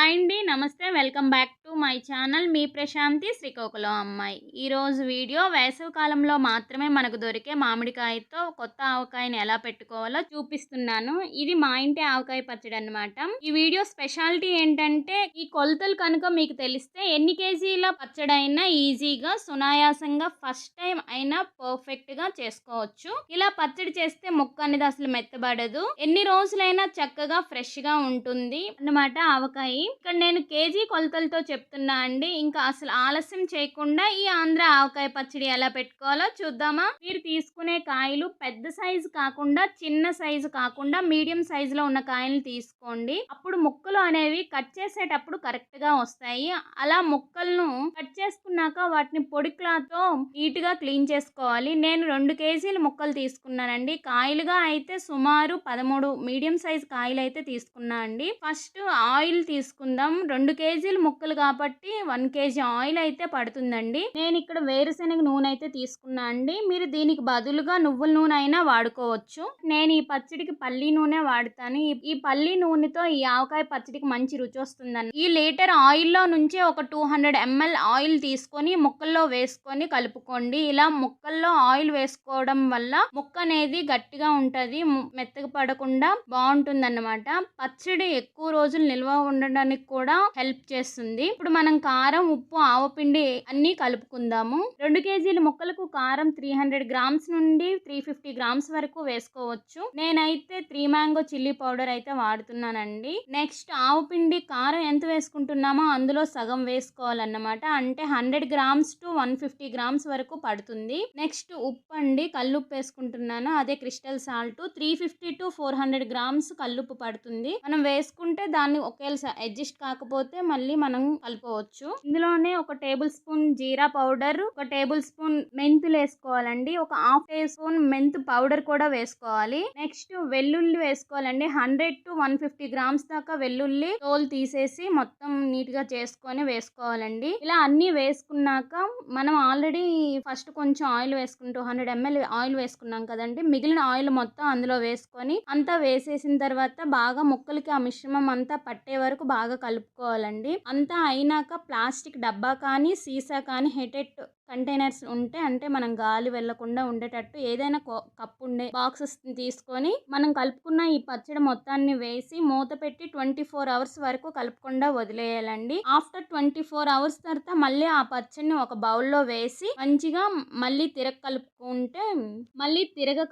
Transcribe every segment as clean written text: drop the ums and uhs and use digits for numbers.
Hi అండి. నమస్తే. Welcome back to my channel. మీ ప్రశాంతి శ్రీకాకుళం అమ్మాయి. ఈరోజు వీడియో వేసవి కాలంలో మాత్రమే మనకు దొరికే మామిడికాయతో కొత్త ఆవకాయని ఎలా పెట్టుకోవాలో చూపిస్తున్నాను. ఇది మా ఇంటి ఆవకాయ పచ్చడి అన్నమాట. ఈ వీడియో స్పెషాలిటీ ఏంటంటే ఈ కొలతలు కనుక మీకు తెలిస్తే ఎన్ని కేజీల పచ్చడైనా ఈజీగా సునాయాసంగా ఫస్ట్ టైం అయినా పర్ఫెక్ట్గా చేసుకోవచ్చు. ఇలా పచ్చడి చేస్తే ముక్క అనేది అసలు మెత్తబడదు. ఎన్ని రోజులైనా చక్కగా ఫ్రెష్గా ఉంటుంది అన్నమాట ఆవకాయ. ఇక్కడ నేను కేజీ కొలతలతో చెప్తున్నా అండి. ఇంకా అసలు ఆలస్యం చేయకుండా ఈ ఆంధ్ర ఆవకాయ పచ్చడి ఎలా పెట్టుకోవాలో చూద్దామా. మీరు తీసుకునే కాయలు పెద్ద సైజు కాకుండా చిన్న సైజు కాకుండా మీడియం సైజులో ఉన్న కాయలు తీసుకోండి. అప్పుడు ముక్కలు అనేవి కట్ చేసేటప్పుడు కరెక్ట్ గా వస్తాయి. అలా ముక్కలను కట్ చేసుకున్నాక వాటిని పొడి క్లాత్ తో నీట్ గా క్లీన్ చేసుకోవాలి. నేను 2 కేజీల ముక్కలు తీసుకున్నానండి. కాయలుగా అయితే సుమారు 13 మీడియం సైజు కాయలు అయితే తీసుకున్నా అండి. ఫస్ట్ ఆయిల్ తీసుకుందాం. 2 కేజీల ముక్కలు కాబట్టి 1 కేజీ ఆయిల్ అయితే పడుతుందండి. నేను ఇక్కడ వేరుశనగ నూనె అయితే తీసుకున్నా అండి. మీరు దీనికి బదులుగా నువ్వుల నూనె అయినా వాడుకోవచ్చు. నేను ఈ పచ్చడికి పల్లి నూనె వాడతాను. ఈ పల్లి నూనెతో ఈ ఆవకాయ పచ్చడికి మంచి రుచి వస్తుందండి. ఈ లీటర్ ఆయిల్లో నుంచి ఒక 200 ml ఆయిల్ తీసుకొని ముక్కల్లో వేసుకొని కలుపుకోండి. ఇలా ముక్కల్లో ఆయిల్ వేసుకోవడం వల్ల ముక్క అనేది గట్టిగా ఉంటది, మెత్తగా పడకుండా బాగుంటుంది అన్నమాట. పచ్చడి ఎక్కువ రోజులు నిల్వ ఉండడానికి కూడా హెల్ప్ చేస్తుంది. ఇప్పుడు మనం కారం, ఉప్పు, ఆవపిండి అన్ని కలుపుకుందాము. 2 కేజీల ముక్కలకు కారం 300 గ్రామ్స్ నుండి 350 గ్రామ్స్ వరకు వేసుకోవచ్చు. నేనైతే 3 మ్యాంగో చిల్లీ పౌడర్ అయితే వాడుతున్నానండి. నెక్స్ట్ ఆవపిండి కారం ఎంత వేసుకుంటున్నామో అందులో సగం వేసుకోవాలన్నమాట. అంటే 100 గ్రామ్స్ టు 150 గ్రామ్స్ వరకు పడుతుంది. నెక్స్ట్ ఉప్పు అండి, కల్లుప్పు వేసుకుంటున్నాను. అదే క్రిస్టల్ సాల్ట్ 350 టు 400 గ్రామ్స్ కల్లుప్పు పడుతుంది. మనం వేసుకుంటే దాన్ని ఒకేసారి అడ్జస్ట్ కాకపోతే మళ్ళీ మనం కలుపుకోవచ్చు. ఇందులోనే ఒక టేబుల్ స్పూన్ జీరా పౌడర్, ఒక టేబుల్ స్పూన్ మెంతులు వేసుకోవాలండి. ఒక హాఫ్ టీ స్పూన్ మెంతు పౌడర్ కూడా వేసుకోవాలి. నెక్స్ట్ వెల్లుల్లి వేసుకోవాలండి. 100 టు 150 గ్రామ్స్ దాకా వెల్లుల్లి తోలు తీసేసి మొత్తం నీట్ గా చేసుకొని వేసుకోవాలండి. ఇలా అన్ని వేసుకున్నాక మనం ఆల్రెడీ ఫస్ట్ కొంచెం ఆయిల్ వేసుకుని 200 ml ఆయిల్ వేసుకున్నాం కదండి. మిగిలిన ఆయిల్ మొత్తం అందులో వేసుకొని అంతా వేసేసిన తర్వాత బాగా ముక్కలకి ఆ మిశ్రమం అంతా పట్టే వరకు బాగా కలుపుకోవాలండి. అంతా అయినాక ప్లాస్టిక్ డబ్బా కానీ సీసా కానీ హెటెట్ కంటైనర్స్ ఉంటే, అంటే మనం గాలి వెళ్లకుండా ఉండేటట్టు ఏదైనా కప్పు ఉండే బాక్సెస్ తీసుకొని మనం కలుపుకున్న ఈ పచ్చడి మొత్తాన్ని వేసి మూత పెట్టి 24 అవర్స్ వరకు కలపకుండా వదిలేయాలండి. ఆఫ్టర్ 24 అవర్స్ తర్వాత మళ్ళీ ఆ పచ్చడిని ఒక బౌల్లో వేసి మంచిగా మళ్ళీ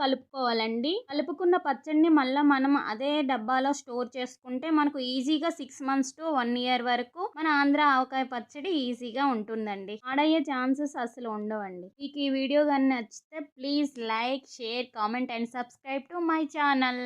కలుపుకోవాలండి. కలుపుకున్న పచ్చడిని మళ్ళీ మనం అదే డబ్బాలో స్టోర్ చేసుకుంటే మనకు ఈజీగా 6 months టు 1 year వరకు మన ఆంధ్ర ఆవకాయ పచ్చడి ఈజీగా ఉంటుందండి. పాడయ్యే ఛాన్సెస్ అసలు ఉండవండి. మీకు ఈ వీడియో కానీ నచ్చితే please like, share, comment and subscribe to my channel.